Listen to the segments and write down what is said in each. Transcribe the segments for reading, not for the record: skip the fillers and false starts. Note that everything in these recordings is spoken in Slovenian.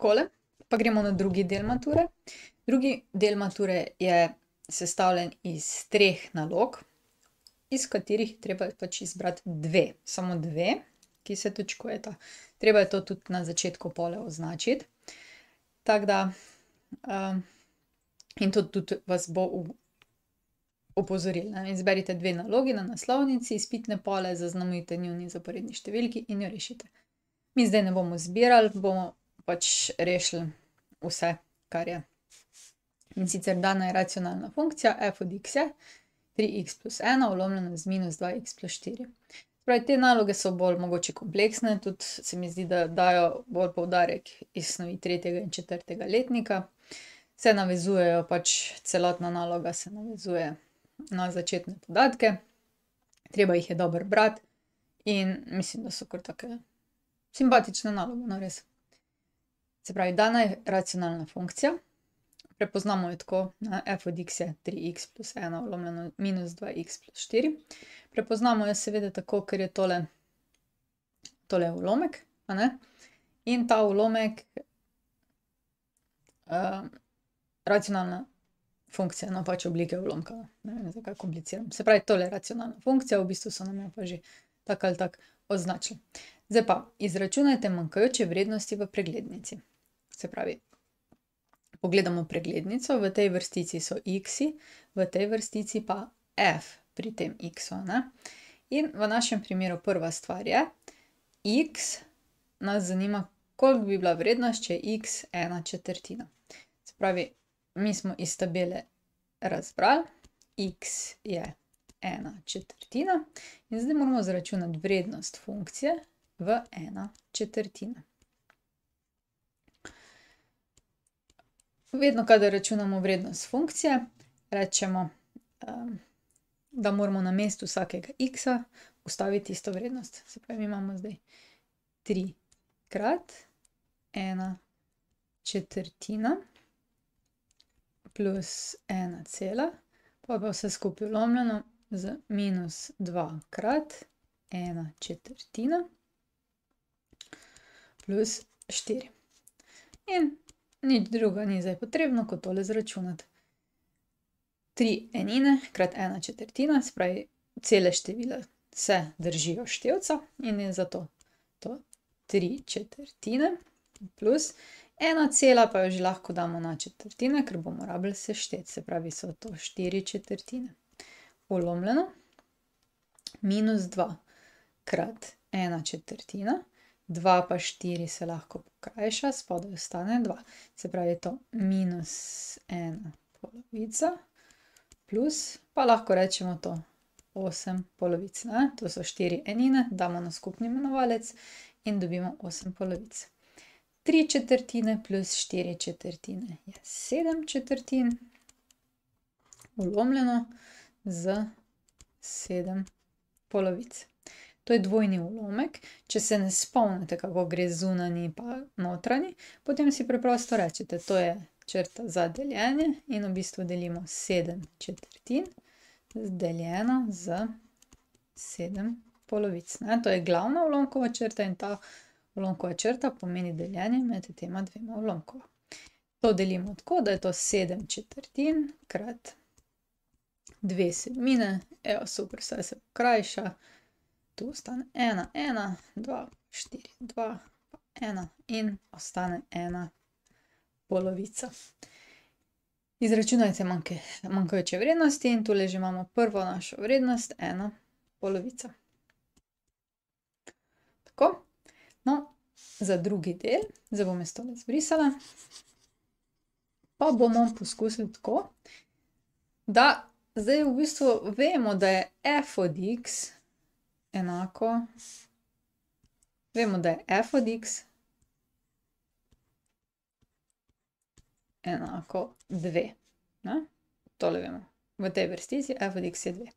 Takole, pa gremo na drugi del mature. Drugi del mature je sestavljen iz 3 nalog, iz katerih je treba pač izbrati 2, samo 2, ki se točkujeta. Treba je to tudi na začetku pole označiti. Tako da, in to tudi vas bo opozorilo, ne. Izberite 2 nalogi na naslovnici, izpitne pole, zaznamujte njuni zaporedni številki in jo rešite. Mi zdaj ne bomo zbirali, bomo pač rešili vse, kar je. In sicer dana je racionalna funkcija f od x je 3x plus 1 vlomljeno z minus 2x plus 4. Pravi, te naloge so bolj mogoče kompleksne, tudi se mi zdi, da dajo bolj poudarek iz snovi 3. in 4. letnika. Se navezujejo pač, celotna naloga se navezuje na začetne podatke. Treba jih je dobro brati in mislim, da so kar take simpatične naloge, no, res. Se pravi, dana je racionalna funkcija, prepoznamo jo tako, ne, f od x je 3x plus 1 vlomljeno minus 2x plus 4. Prepoznamo jo seveda tako, ker je tole ulomek, a ne, in ta ulomek, racionalna funkcija, no, pač oblike ulomka, ne vem, zakaj kompliciram. Se pravi, tole je racionalna funkcija, v bistvu so nam jo pa že tako ali tako označili. Zdaj pa, izračunajte manjkajoče vrednosti v preglednici. Se pravi, pogledamo preglednico, v tej vrstici so x-i, v tej vrstici pa f pri tem x-u, ne. In v našem primeru prva stvar je, x nas zanima, koliko bi bila vrednost, če je x 1/4. Se pravi, mi smo iz tabele razbrali, x je 1/4 in zdaj moramo izračunati vrednost funkcije v 1/4. Vedno, kadar računamo vrednost funkcije, rečemo, da moramo na mestu vsakega x-a vstaviti isto vrednost. Se pravi, mi imamo zdaj 3 krat 1/4 plus 1 cela, pa vse skupaj vlomljeno z minus 2 krat 1/4 plus 4. In nič drugega ni zdaj potrebno, kot tole izračunati. 3 enine krat 1/4, se pravi, cele števila se držijo števca in je zato to 3/4 plus 1 cela, pa jo že lahko damo na četrtine, ker bomo rabili sešteti, se pravi, so to 4/4. Vlomljeno minus 2 krat 1/4, 2 pa 4 se lahko pokrajša, spodaj ostane 2. Se pravi, je to minus 1/2 plus, pa lahko rečemo to 8/2, ne. To so 4 enine, damo na skupni imenovalec in dobimo 8/2. 3/4 plus 4/4 je 7/4, vlomljeno z 7/2. To je dvojni ulomek. Če se ne spomnite, kako gre zunanji pa notranji, potem si preprosto rečete, to je črta za deljenje in v bistvu delimo 7/4 deljeno z 7/2, ne. To je glavna ulomkova črta in ta ulomkova črta pomeni deljenje med tema dvema ulomkova. To delimo tako, da je to 7/4 krat 2/7. Evo, super, vse se pokrajša. Tu ostane 1, 1, 2, 4, 2, pa 1 in ostane 1/2. Izračunajte manjkajoče vrednosti in tule že imamo prvo našo vrednost, 1/2. Tako. No, za drugi del, zdaj bom jaz tole zbrisala, pa bomo poskusili tako, da zdaj v bistvu vemo, da je f od x enako, vemo, da je f od x enako 2, ne. Tole vemo. V tej vrstici f od x je 2.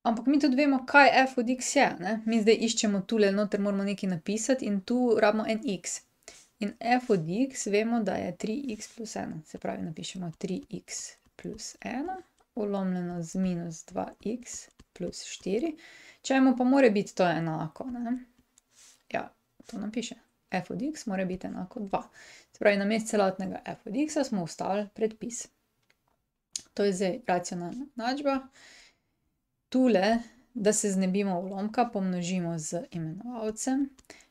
Ampak mi tudi vemo, kaj f od x je, ne. Mi zdaj iščemo tule noter, moramo nekaj napisati in tu rabimo en x. In f od x vemo, da je 3x plus 1. Se pravi, napišemo 3x plus 1 vlomljeno z minus 2x plus 4. Čemu pa mora biti to enako, ne? Ja, to napiše. f od x mora biti enako 2. Se pravi, namesto celotnega f od x smo vstavili predpis. To je zdaj racionalna enačba. Tule, da se znebimo ulomka, pomnožimo z imenovalcem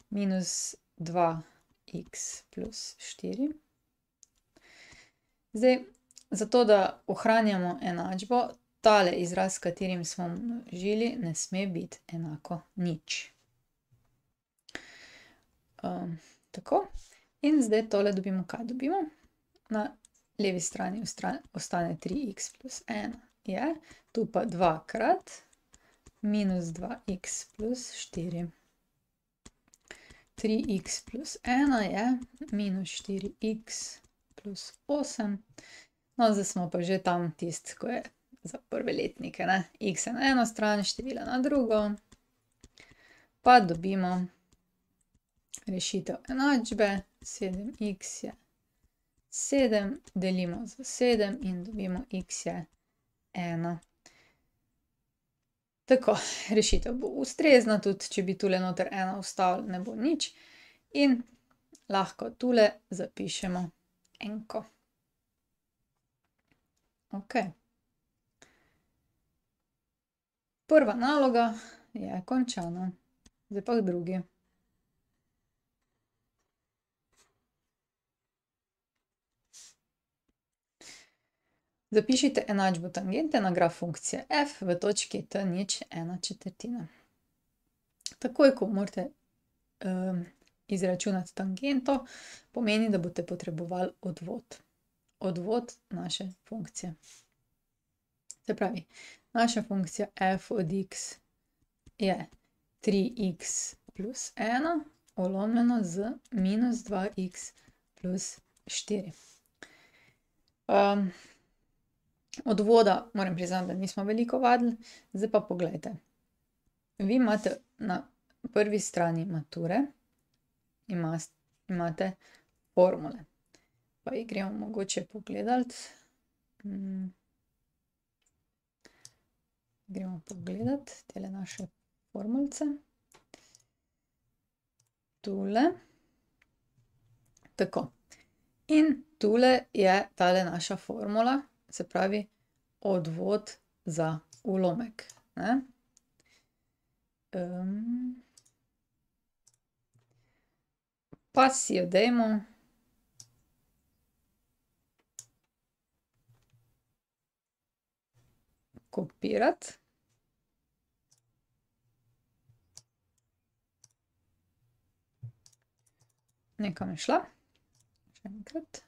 minus 2x plus 4. Zdaj, zato da ohranjamo enačbo, tale izraz, s katerim smo množili, ne sme biti enako nič. Tako. In zdaj tole dobimo, kaj dobimo? Na levi strani ostane 3x plus 1 je, tu pa 2 krat minus 2x plus 4. 3x plus 1 je minus 4x plus 8. No, zdaj smo pa že tam tisti, ko je za prve letnike, ne? X je na eno stran, števila na drugo. Pa dobimo rešitev enačbe, 7x je 7, delimo za 7 in dobimo x je 1. Tako, rešitev bo ustrezna, tudi če bi tule noter 1 vstavili, ne bo nič. In lahko tule zapišemo enko. Ok. Prva naloga je končana. Zdaj pa k drugi. Zapišite enačbo tangente na graf funkcije f v točki t nič 1/4. Takoj, ko morate izračunati tangento, pomeni, da boste potrebovali odvod. Odvod naše funkcije. Se pravi, naša funkcija f od x je 3x plus 1 ulomljeno z minus 2x plus 4. Odvoda moram priznati, da nismo veliko vadili, zdaj pa poglejte. Vi imate na prvi strani mature, imate formule. Pa jih gremo mogoče pogledati. Gremo pogledati tele naše formulce. Tule. Tako. In tule je tale naša formula, se pravi odvod za ulomek, ne? Pa si jo dajmo kopirati. Nekam je šla. Še enkrat.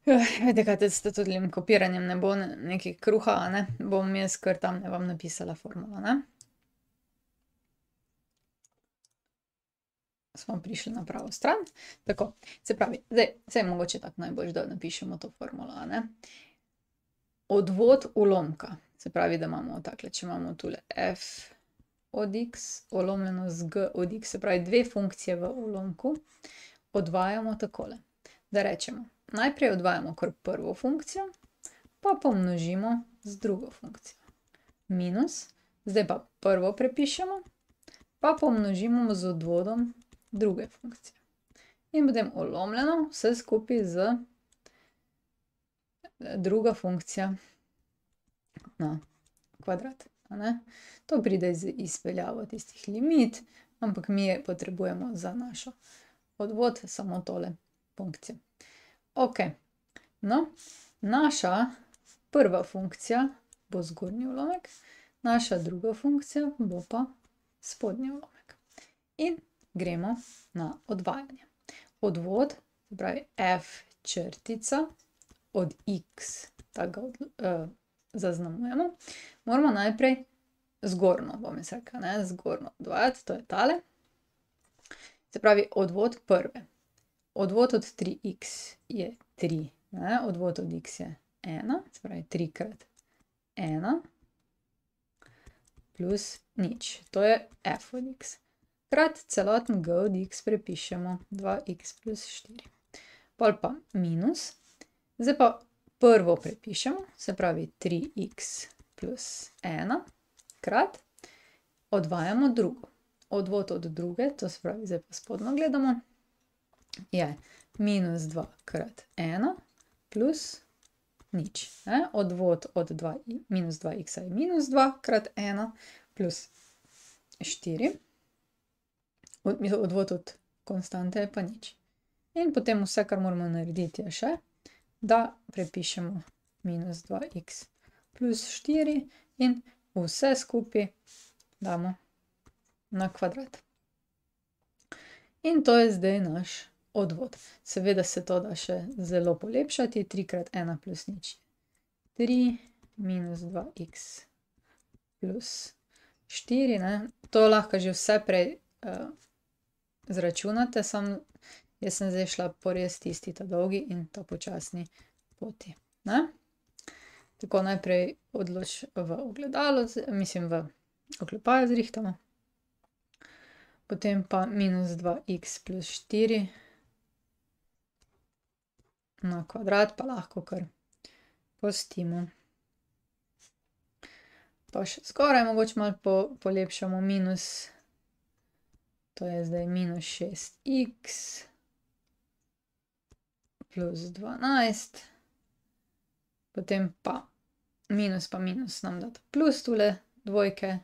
Veste kaj, s tem kopiranjem ne bo nekaj kruha, a ne? Bom jaz kar tam vam napisala formulo, ne? Smo prišli na pravo stran. Tako, se pravi, zdaj, saj mogoče tako najboljše, da napišemo to formulo, a ne? Odvod ulomka, se pravi, da imamo takle, če imamo tule f od x ulomljeno z g od x, se pravi dve funkcije v ulomku, odvajamo takole. Da rečemo, najprej odvajamo kar prvo funkcijo, pa pomnožimo z drugo funkcijo. Minus, zdaj pa prvo prepišemo, pa pomnožimo z odvodom druge funkcije. In potem ulomljeno vse skupaj z druga funkcija na kvadrat, a ne? To pride z izpeljavo tistih limit, ampak mi potrebujemo za našo odvod samo tole funkcijo. Ok, no, naša prva funkcija bo zgornji ulomek, naša druga funkcija bo pa spodnji ulomek. In gremo na odvajanje. Odvod, se pravi f črtica od x, tako ga zaznamujemo, moramo najprej zgornjo, bom jaz rekla, ne, zgornjo odvajati, to je tale. Se pravi odvod prve. Odvod od 3x je 3, ne, odvod od x je 1, se pravi 3 krat 1 plus nič, to je f od x. Krat celoten g od x prepišemo, 2x plus 4. Pol pa minus, zdaj pa prvo prepišemo, se pravi 3x plus 1 krat, odvajamo drugo. Odvod od druge, to se pravi, zdaj pa spodno gledamo, je minus 2 krat 1 plus nič. Odvod od minus 2x je minus 2 krat 1 plus 4. Odvod od konstante je pa nič. In potem vse, kar moramo narediti, je še, da prepišemo minus 2x plus 4 in vse skupaj damo na kvadrat. In to je zdaj naš odvod. Seveda se to da še zelo polepšati. 3 krat 1 plus nič. 3 minus 2x plus 4, ne. To lahko že vse prej zračunate, samo jaz sem zdaj šla po res tisti ta dolgi in ta počasni poti, ne. Tako najprej v ogledalo, mislim v oklepaju zrihtamo. Potem pa minus 2x plus 4 na kvadrat, pa lahko kar pustimo. Pa še skoraj mogoče malo polepšamo minus, to je zdaj minus 6x plus 12. Potem pa minus nam data plus tule dvojke,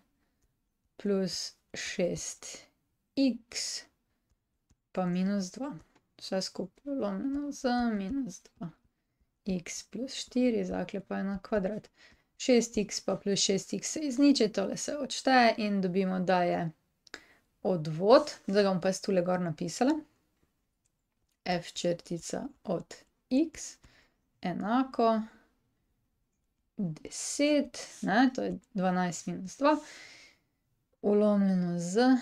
plus 6x pa minus 2. Vse skupaj lomljeno z minus 2x plus 4, zaklepaj na kvadrat. 6x pa plus 6x se izniči, tole se odšteje in dobimo, da je odvod, zdaj ga bom pa jaz tule gor napisala, f črtica od x enako 10, ne, to je 12 minus 2, ulomljeno z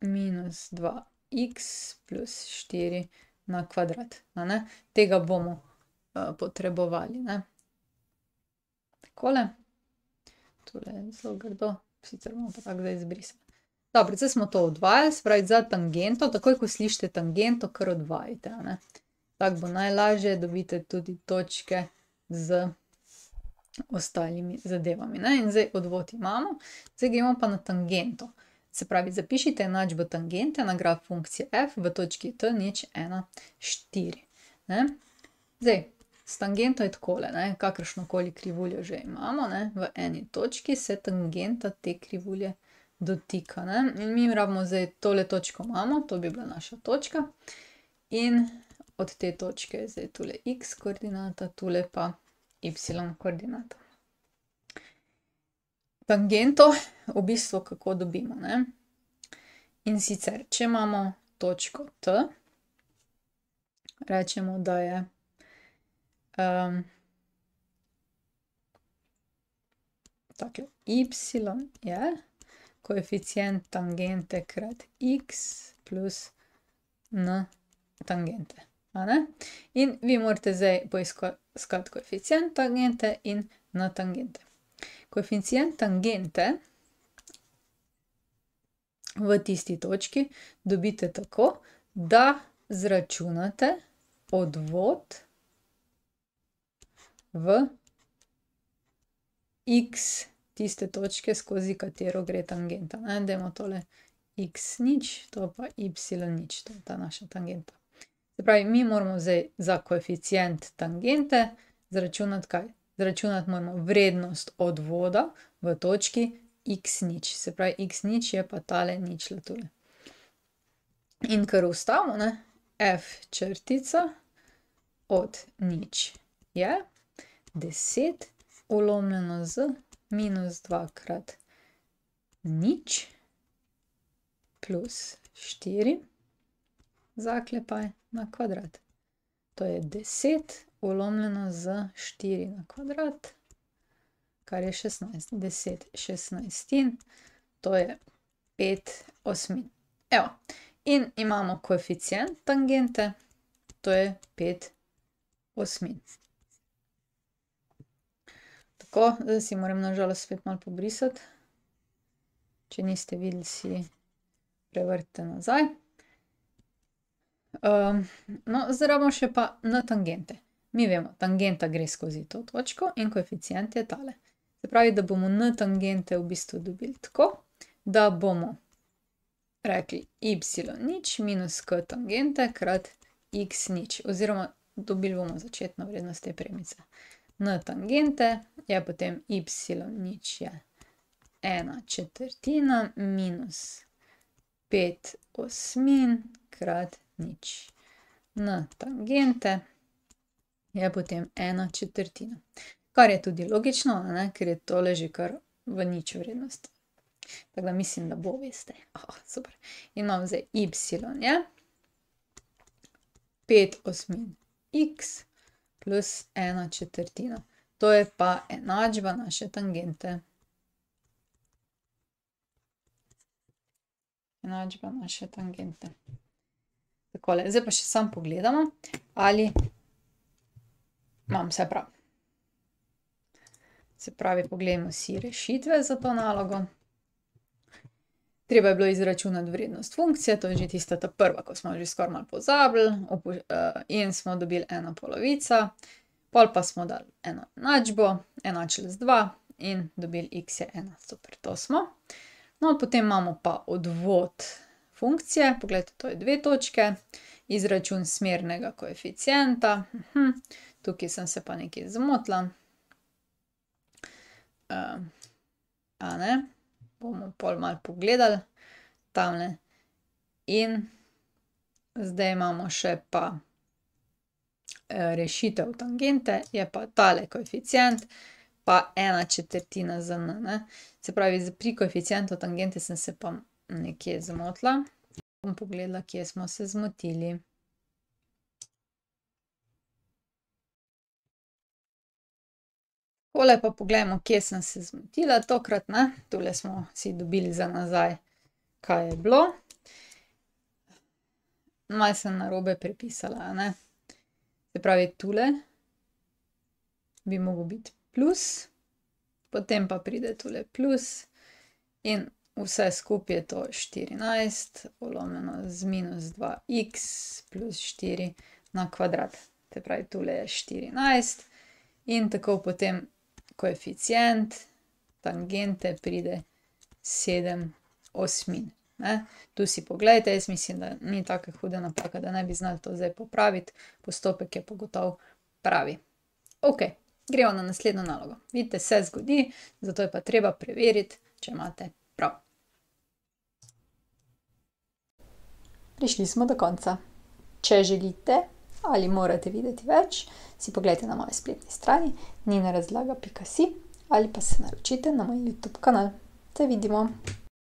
minus 2x plus 4 na kvadrat, a ne. Tega bomo potrebovali, ne. Takole. Tule je zelo grdo, sicer bomo pa tako zdaj izbrisali. Dobro, zdaj smo to odvajali, se pravi za tangento, takoj ko slišite tangento, kar odvajajte, a ne. Tako bo najlažje, dobite tudi točke z ostalimi zadevami, ne. In zdaj odvod imamo, zdaj gremo pa na tangento. Se pravi, zapišite enačbo tangente na graf funkcije f v točki t nič 1, 4, ne. Zdaj, s tangento je takole, ne, kakršnokoli krivuljo že imamo, ne, v eni točki se tangenta te krivulje dotika, ne. In mi rabimo zdaj, tole točko imamo, to bi bila naša točka in od te točke je zdaj tule x koordinata, tule pa y koordinata. Tangento v bistvu kako dobimo, ne. In sicer, če imamo točko T, rečemo, da je takle, y je koeficient tangente krat x plus n tangente, a ne. In vi morate zdaj poiskati koeficient tangente in n tangente. Koeficient tangente v tisti točki dobite tako, da zračunate odvod v x tiste točke, skozi katero gre tangenta, ne. Dajmo tole x nič, to pa y nič, to je ta naša tangenta. Se pravi, mi moramo zdaj za koeficient tangente zračunati kaj? Zračunati moramo vrednost odvoda v točki x nič, se pravi, x nič je pa tale ničla tule. In kar ustavimo, ne, f črtica od nič je 10 ulomljeno z minus 2 krat nič plus 4, zaklepaj na kvadrat. To je 10 ulomljeno z 4 na kvadrat, kar je 16. 10 šestnajstin, to je 5 osmin. Evo, in imamo koeficient tangente, to je 5 osmin. Tako, zdaj si moram na žalost spet malo pobrisati. Če niste videli, si prevrtite nazaj. No, zdaj rabimo še pa n tangente. Mi vemo, tangenta gre skozi to točko in koeficient je tale. Se pravi, da bomo n tangente v bistvu dobili tako, da bomo rekli y0 minus k tangente krat x0, oziroma dobili bomo začetno vrednost te premice. N tangente je potem y0 je 1/4 minus 5/8 krat 0. N tangente je potem 1/4. Kar je tudi logično, ne, ker je tole že kar v nič vrednost. Tako da mislim, da bo, veste. Super. In imam zdaj y je 5/8 x plus 1/4. To je pa enačba naše tangente. Enačba naše tangente. Takole, zdaj pa še samo pogledamo, ali imam vse prav. Se pravi, pogledamo si rešitve za to nalogo. Treba je bilo izračunati vrednost funkcije, to je že tista ta prva, ko smo že skoraj malo pozabili, in smo dobili 1/2, pol pa smo dali eno enačbo, enačili z 2 in dobili x je 1. Super, to smo. No, potem imamo pa odvod funkcije, poglejte, to je 2 točke, izračun smernega koeficienta, tukaj sem se pa nekaj zmotila. A ne, bomo pol malo pogledali tamle. In zdaj imamo še pa rešitev tangente, je pa tale koeficient, pa 1/4 za n, ne. Se pravi, pri koeficientu tangente sem se pa nekje zmotila. Bom pogledala, kje smo se zmotili. Tole pa poglejmo, kje sem se zmotila tokrat, ne. Tule smo si dobili za nazaj, kaj je bilo. Malo sem narobe prepisala, a ne. Se pravi, tule bi mogel biti plus, potem pa pride tule plus in vse skupaj je to 14 polomljeno z minus 2x plus 4 na kvadrat. Se pravi, tule je 14 in tako potem koeficient tangente pride 7/8, ne. Tu si poglejte, jaz mislim, da ni taka huda napaka, da ne bi znali to zdaj popraviti, postopek je pa gotovo pravi. Okej, gremo na naslednjo nalogo. Vidite, se zgodi, zato je pa treba preveriti, če imate prav. Prišli smo do konca. Če želite ali morate videti več, si poglejte na moji spletni strani ninarazlaga.si ali pa se naročite na moj YouTube kanal. Se vidimo!